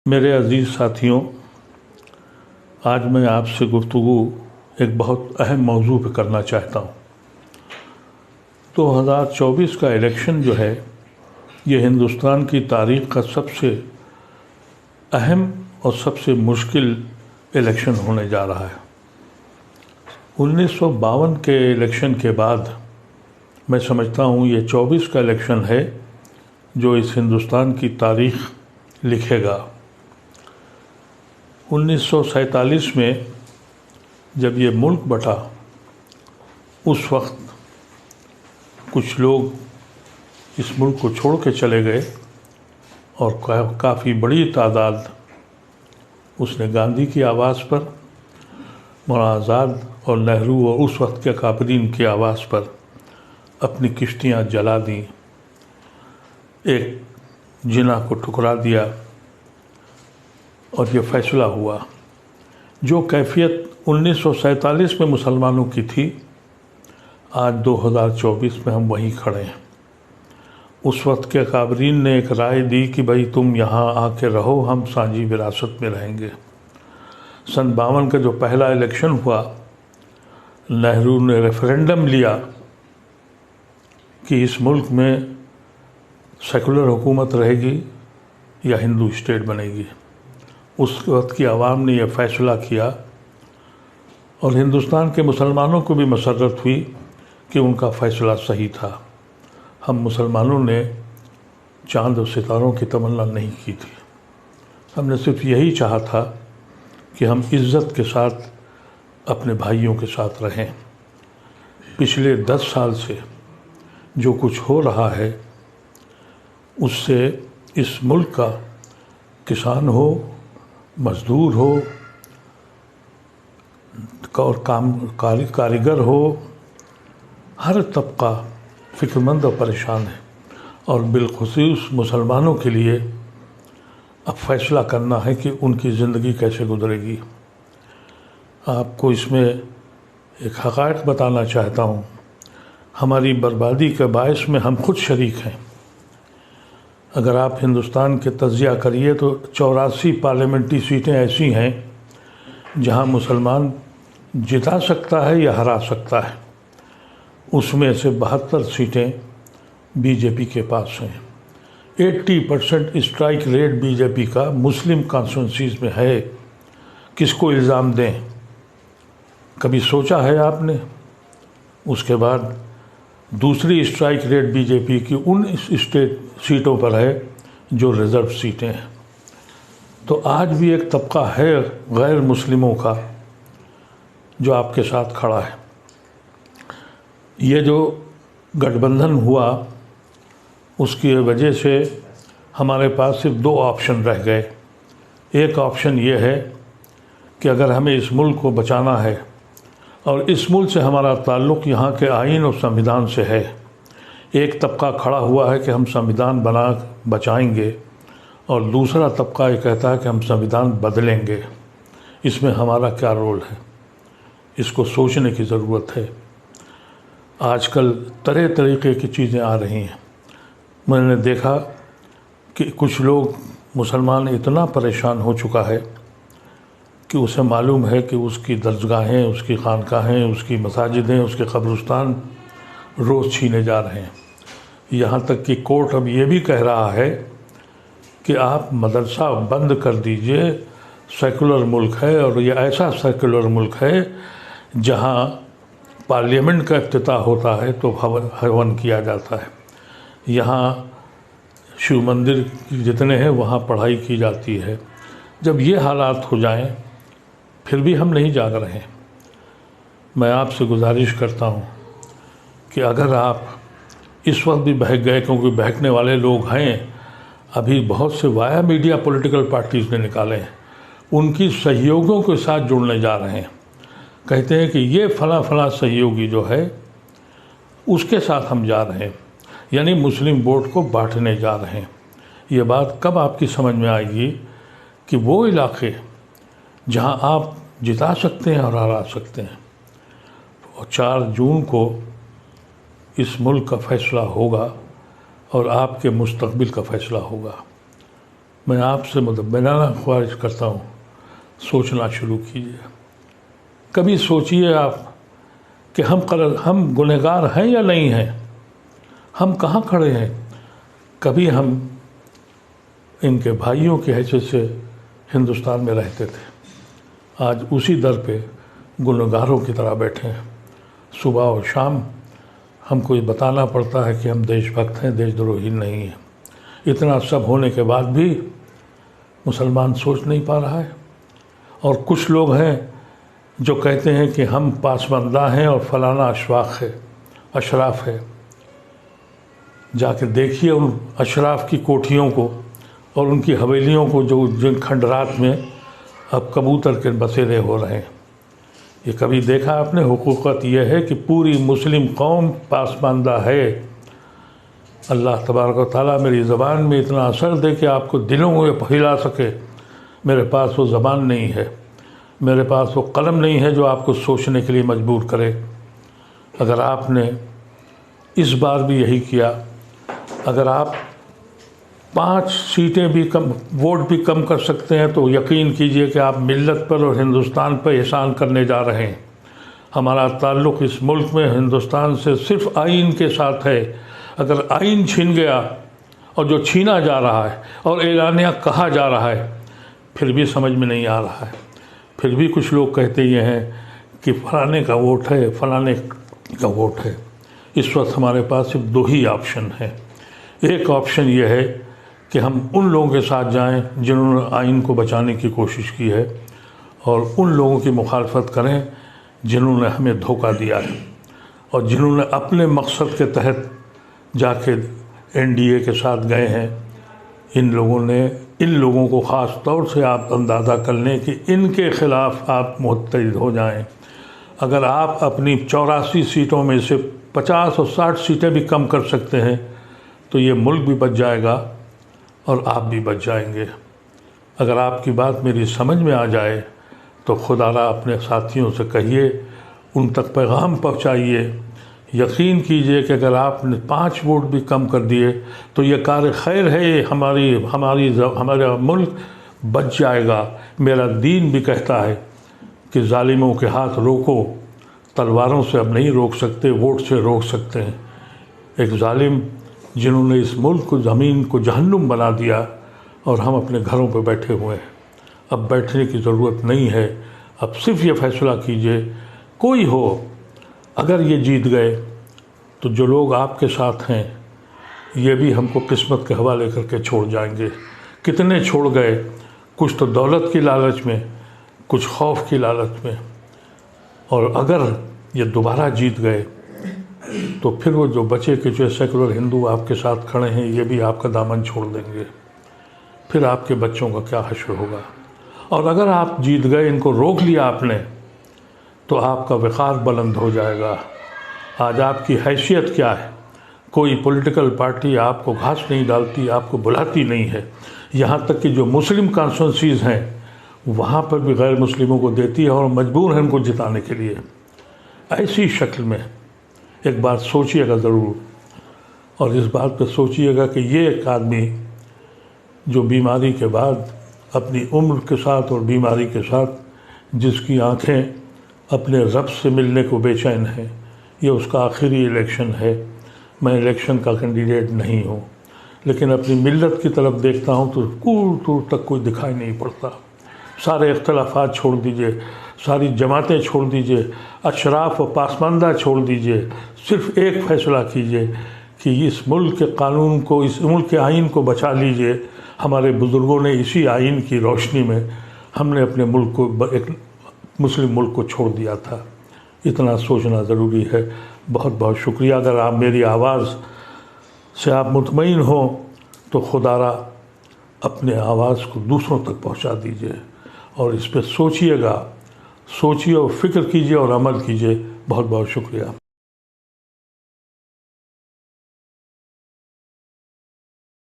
میرے عزیز ساتھیوں، آج میں آپ سے گفتگو ایک بہت اہم موضوع پہ کرنا چاہتا ہوں۔ 2024 کا الیکشن جو ہے یہ ہندوستان کی تاریخ کا سب سے اہم اور سب سے مشکل الیکشن ہونے جا رہا ہے۔ 1952 کے الیکشن کے بعد میں سمجھتا ہوں یہ 24 کا الیکشن ہے جو اس ہندوستان کی تاریخ لکھے گا۔ 1947 میں جب یہ ملک بٹا، اس وقت کچھ لوگ اس ملک کو چھوڑ کے چلے گئے اور کافی بڑی تعداد اس نے گاندھی کی آواز پر، مولانا آزاد اور نہرو اور اس وقت کے کابرین کی آواز پر اپنی کشتیاں جلا دیں، ایک جناح کو ٹھکرا دیا اور یہ فیصلہ ہوا۔ جو کیفیت 1947 میں مسلمانوں کی تھی، آج 2024 میں ہم وہیں کھڑے ہیں۔ اس وقت کے کابرین نے ایک رائے دی کہ بھائی تم یہاں آ کے رہو، ہم سانجی وراثت میں رہیں گے۔ سن 52 کا جو پہلا الیکشن ہوا، نہرو نے ریفرینڈم لیا کہ اس ملک میں سیکولر حکومت رہے گی یا ہندو اسٹیٹ بنے گی۔ اس وقت کی عوام نے یہ فیصلہ کیا اور ہندوستان کے مسلمانوں کو بھی مسرت ہوئی کہ ان کا فیصلہ صحیح تھا۔ ہم مسلمانوں نے چاند و ستاروں کی تمنا نہیں کی تھی، ہم نے صرف یہی چاہا تھا کہ ہم عزت کے ساتھ اپنے بھائیوں کے ساتھ رہیں۔ پچھلے 10 سال سے جو کچھ ہو رہا ہے اس سے اس ملک کا کسان ہو، مزدور ہو اور کاریگر ہو، ہر طبقہ فکر مند اور پریشان ہے، اور بالخصوص مسلمانوں کے لیے اب فیصلہ کرنا ہے کہ ان کی زندگی کیسے گزرے گی۔ آپ کو اس میں ایک حقائق بتانا چاہتا ہوں، ہماری بربادی کے باعث میں ہم خود شریک ہیں۔ اگر آپ ہندوستان کے تجزیہ کریے تو 84 پارلیمنٹری سیٹیں ایسی ہیں جہاں مسلمان جتا سکتا ہے یا ہرا سکتا ہے، اس میں سے 72 سیٹیں بی جے پی کے پاس ہیں۔ 80% اسٹرائک ریٹ بی جے پی کا مسلم کانسٹیٹوئنسیز میں ہے۔ کس کو الزام دیں؟ کبھی سوچا ہے آپ نے؟ اس کے بعد دوسری اسٹرائک ریٹ بی جے پی کی ان اسٹیٹ سیٹوں پر ہے جو ریزرو سیٹیں ہیں۔ تو آج بھی ایک طبقہ ہے غیر مسلموں کا جو آپ کے ساتھ کھڑا ہے۔ یہ جو گٹھ بندھن ہوا اس کی وجہ سے ہمارے پاس صرف 2 آپشن رہ گئے۔ ایک آپشن یہ ہے کہ اگر ہمیں اس ملک کو بچانا ہے اور اس ملک سے ہمارا تعلق یہاں کے آئین اور سنویدھان سے ہے، ایک طبقہ کھڑا ہوا ہے کہ ہم سنویدھان بنا بچائیں گے، اور دوسرا طبقہ یہ کہتا ہے کہ ہم سنویدھان بدلیں گے۔ اس میں ہمارا کیا رول ہے؟ اس کو سوچنے کی ضرورت ہے۔ آج کل طرح طریقے کی چیزیں آ رہی ہیں۔ میں نے دیکھا کہ کچھ لوگ مسلمان اتنا پریشان ہو چکا ہے کہ اسے معلوم ہے کہ اس کی درسگاہیں، اس کی خانقاہیں، اس کی مساجدیں، اس کے قبرستان روز چھینے جا رہے ہیں۔ یہاں تک کہ کورٹ اب یہ بھی کہہ رہا ہے کہ آپ مدرسہ بند کر دیجئے، سیکولر ملک ہے، اور یہ ایسا سیکولر ملک ہے جہاں پارلیمنٹ کا افتتاح ہوتا ہے تو ہون کیا جاتا ہے، یہاں شیو مندر جتنے ہیں وہاں پڑھائی کی جاتی ہے۔ جب یہ حالات ہو جائیں پھر بھی ہم نہیں جاگ رہے ہیں۔ میں آپ سے گزارش کرتا ہوں کہ اگر آپ اس وقت بھی بہک گئے، کیونکہ بہکنے والے لوگ ہیں، ابھی بہت سے وایا میڈیا پولیٹیکل پارٹیز نے نکالے ہیں، ان کی سہیوگوں کے ساتھ جڑنے جا رہے ہیں، کہتے ہیں کہ یہ فلاں فلاں سہیوگی جو ہے اس کے ساتھ ہم جا رہے ہیں، یعنی مسلم ووٹ کو بانٹنے جا رہے ہیں۔ یہ بات کب آپ کی سمجھ میں آئے گی کہ وہ علاقے جہاں آپ جتا سکتے ہیں اور ہرا سکتے ہیں، اور 4 جون کو اس ملک کا فیصلہ ہوگا اور آپ کے مستقبل کا فیصلہ ہوگا۔ میں آپ سے مدبرانہ خواہش کرتا ہوں، سوچنا شروع کیجیے۔ کبھی سوچیے آپ کہ ہم گنہگار ہیں یا نہیں ہیں، ہم کہاں کھڑے ہیں۔ کبھی ہم ان کے بھائیوں کی حیثیت سے ہندوستان میں رہتے تھے، آج اسی در پہ گنہگاروں کی طرح بیٹھے ہیں۔ صبح اور شام ہم کو یہ بتانا پڑتا ہے کہ ہم دیش بھکت ہیں، دیش دروہی نہیں ہیں۔ اتنا سب ہونے کے بعد بھی مسلمان سوچ نہیں پا رہا ہے، اور کچھ لوگ ہیں جو کہتے ہیں کہ ہم پاسماندہ ہیں اور فلانا اشراف ہے۔ جا کے دیکھیے ان اشراف کی کوٹھیوں کو اور ان کی حویلیوں کو، جو جن کھنڈرات میں اب کبوتر کے بسیرے ہو رہے ہیں۔ یہ کبھی دیکھا آپ نے؟ حقیقت یہ ہے کہ پوری مسلم قوم پاسماندہ ہے۔ اللہ تبارک و تعالیٰ میری زبان میں اتنا اثر دے کہ آپ کو دلوں میں پھیلا سکے۔ میرے پاس وہ زبان نہیں ہے، میرے پاس وہ قلم نہیں ہے جو آپ کو سوچنے کے لیے مجبور کرے۔ اگر آپ نے اس بار بھی یہی کیا، اگر آپ 5 سیٹیں بھی ووٹ بھی کم کر سکتے ہیں تو یقین کیجئے کہ آپ ملت پر اور ہندوستان پر احسان کرنے جا رہے ہیں۔ ہمارا تعلق اس ملک میں ہندوستان سے صرف آئین کے ساتھ ہے۔ اگر آئین چھین گیا، اور جو چھینا جا رہا ہے اور اعلانیہ کہا جا رہا ہے، پھر بھی سمجھ میں نہیں آ رہا ہے۔ پھر بھی کچھ لوگ کہتے یہ ہیں کہ فلانے کا ووٹ ہے، فلانے کا ووٹ ہے۔ اس وقت ہمارے پاس صرف 2 ہی آپشن ہیں۔ ایک آپشن یہ ہے کہ ہم ان لوگوں کے ساتھ جائیں جنہوں نے آئین کو بچانے کی کوشش کی ہے، اور ان لوگوں کی مخالفت کریں جنہوں نے ہمیں دھوکہ دیا ہے، اور جنہوں نے اپنے مقصد کے تحت جا کے NDA کے ساتھ گئے ہیں۔ ان لوگوں کو خاص طور سے آپ اندازہ کر لیں کہ ان کے خلاف آپ متحد ہو جائیں۔ اگر آپ اپنی 84 سیٹوں میں سے 50 اور 60 سیٹیں بھی کم کر سکتے ہیں تو یہ ملک بھی بچ جائے گا اور آپ بھی بچ جائیں گے۔ اگر آپ کی بات میری سمجھ میں آ جائے تو خدا را اپنے ساتھیوں سے کہیے، ان تک پیغام پہنچائیے۔ یقین کیجئے کہ اگر آپ نے 5 ووٹ بھی کم کر دیے تو یہ کار خیر ہے، یہ ہمارا ملک بچ جائے گا۔ میرا دین بھی کہتا ہے کہ ظالموں کے ہاتھ روکو، تلواروں سے اب نہیں روک سکتے، ووٹ سے روک سکتے ہیں۔ ایک ظالم جنہوں نے اس ملک کو، زمین کو جہنم بنا دیا، اور ہم اپنے گھروں پہ بیٹھے ہوئے ہیں۔ اب بیٹھنے کی ضرورت نہیں ہے، اب صرف یہ فیصلہ کیجئے، کوئی ہو، اگر یہ جیت گئے تو جو لوگ آپ کے ساتھ ہیں یہ بھی ہم کو قسمت کے حوالے کر کے چھوڑ جائیں گے۔ کتنے چھوڑ گئے، کچھ تو دولت کی لالچ میں، کچھ خوف کی لالچ میں، اور اگر یہ دوبارہ جیت گئے تو پھر وہ جو بچے کے جو سیکولر ہندو آپ کے ساتھ کھڑے ہیں یہ بھی آپ کا دامن چھوڑ دیں گے۔ پھر آپ کے بچوں کا کیا حشر ہوگا؟ اور اگر آپ جیت گئے، ان کو روک لیا آپ نے، تو آپ کا وقار بلند ہو جائے گا۔ آج آپ کی حیثیت کیا ہے؟ کوئی پولیٹیکل پارٹی آپ کو گھاس نہیں ڈالتی، آپ کو بلاتی نہیں ہے۔ یہاں تک کہ جو مسلم کانسٹیٹوئنسیز ہیں وہاں پر بھی غیر مسلموں کو دیتی ہے، اور مجبور ہیں ان کو جتانے کے لیے۔ ایسی شکل میں ایک بات سوچیے گا ضرور، اور اس بات پہ سوچیے گا کہ یہ ایک آدمی جو بیماری کے بعد اپنی عمر کے ساتھ اور بیماری کے ساتھ جس کی آنکھیں اپنے رب سے ملنے کو بے چین ہیں، یہ اس کا آخری الیکشن ہے۔ میں الیکشن کا کینڈیڈیٹ نہیں ہوں، لیکن اپنی ملت کی طرف دیکھتا ہوں تو دور دور تک کوئی دکھائی نہیں پڑتا۔ سارے اختلافات چھوڑ دیجئے، ساری جماعتیں چھوڑ دیجئے، اشراف و پاسماندہ چھوڑ دیجئے، صرف ایک فیصلہ کیجئے کہ اس ملک کے قانون کو، اس ملک کے آئین کو بچا لیجئے۔ ہمارے بزرگوں نے اسی آئین کی روشنی میں ہم نے اپنے ملک کو، ایک مسلم ملک کو چھوڑ دیا تھا۔ اتنا سوچنا ضروری ہے۔ بہت بہت شکریہ۔ اگر آپ میری آواز سے آپ مطمئن ہوں تو خدا را اپنے آواز کو دوسروں تک پہنچا دیجئے، اور اس پہ سوچئے گا، سوچئے اور فکر کیجئے اور عمل کیجئے۔ بہت بہت شکریہ۔